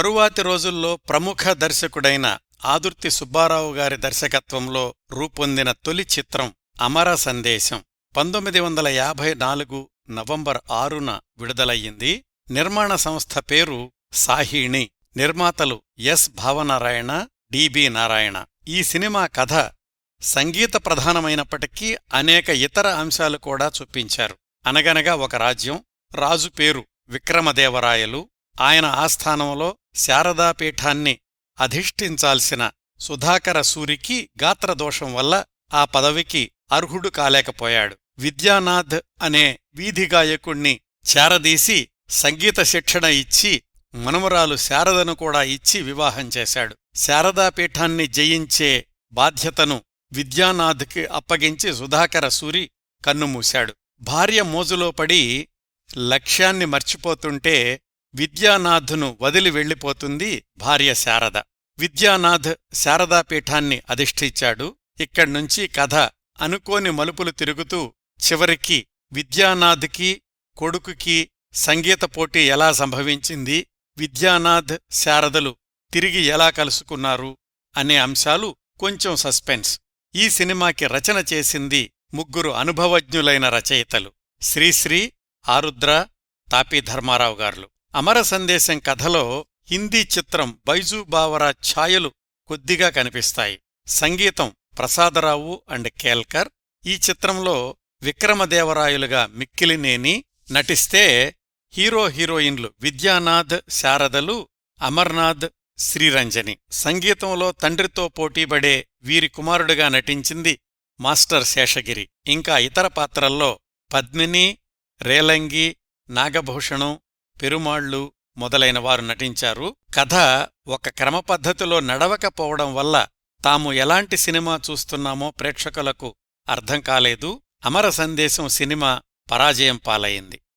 తరువాతి రోజుల్లో ప్రముఖ దర్శకుడైన ఆదుర్తి సుబ్బారావు గారి దర్శకత్వంలో రూపొందిన తొలి చిత్రం అమర సందేశం 1954 నవంబర్ 6న విడుదలయ్యింది. నిర్మాణ సంస్థ పేరు సాహిణి. నిర్మాతలు ఎస్ భావనారాయణ, డిబి నారాయణ. ఈ సినిమా కథ సంగీత ప్రధానమైనప్పటికీ అనేక ఇతర అంశాలు కూడా చూపించారు. అనగనగా ఒక రాజ్యం. రాజు పేరు విక్రమదేవరాయలు. ఆయన ఆస్థానంలో శారదాపీఠాన్ని అధిష్ఠించాల్సిన సుధాకర సూరికి గాత్రదోషం వల్ల ఆ పదవికి అర్హుడు కాలేకపోయాడు. విద్యానాథ్ అనే వీధిగాయకుణ్ణి చేరదీసి సంగీత శిక్షణ ఇచ్చి మనుమరాలు శారదను కూడా ఇచ్చి వివాహం చేశాడు. శారదాపీఠాన్ని జయించే బాధ్యతను విద్యానాథ్కి అప్పగించి సుధాకర సూరి కన్నుమూశాడు. భార్య మోజులో పడి లక్ష్యాన్ని మర్చిపోతుంటే విద్యానాథ్ను వదిలి వెళ్ళిపోతుంది భార్య శారద. విద్యానాథ్ శారదాపీఠాన్ని అధిష్ఠించాడు. ఇక్కడ్నుంచి కథ అనుకోని మలుపులు తిరుగుతూ చివరికి విద్యానాథ్కి కొడుకుకి సంగీత పోటీ ఎలా సంభవించింది, విద్యానాథ్ శారదలు తిరిగి ఎలా కలుసుకున్నారు అనే అంశాలు కొంచెం సస్పెన్స్. ఈ సినిమాకి రచన చేసింది ముగ్గురు అనుభవజ్ఞులైన రచయితలు శ్రీశ్రీ, ఆరుద్ర, తాపీ ధర్మారావు గార్లు. అమర సందేశం కథలో హిందీ చిత్రం బైజూ బావరా ఛాయలు కొద్దిగా కనిపిస్తాయి. సంగీతం ప్రసాదరావు అండ్ కేల్కర్. ఈ చిత్రంలో విక్రమదేవరాయలుగా మిక్కిలినేని నటిస్తే హీరో హీరోయిన్లు విద్యానాథ్ శారదలు, అమర్నాథ్, శ్రీరంజని. సంగీతంలో తండ్రితో పోటీపడే వీరి కుమారుడిగా నటించింది మాస్టర్ శేషగిరి. ఇంకా ఇతర పాత్రల్లో పద్మిని, రేలంగి, నాగభూషణం, పెరుమాళ్లు మొదలైనవారు నటించారు. కథ ఒక క్రమపద్ధతిలో నడవకపోవడం వల్ల తాము ఎలాంటి సినిమా చూస్తున్నామో ప్రేక్షకులకు అర్థం కాలేదు. అమర సందేశం సినిమా పరాజయం పాలయింది.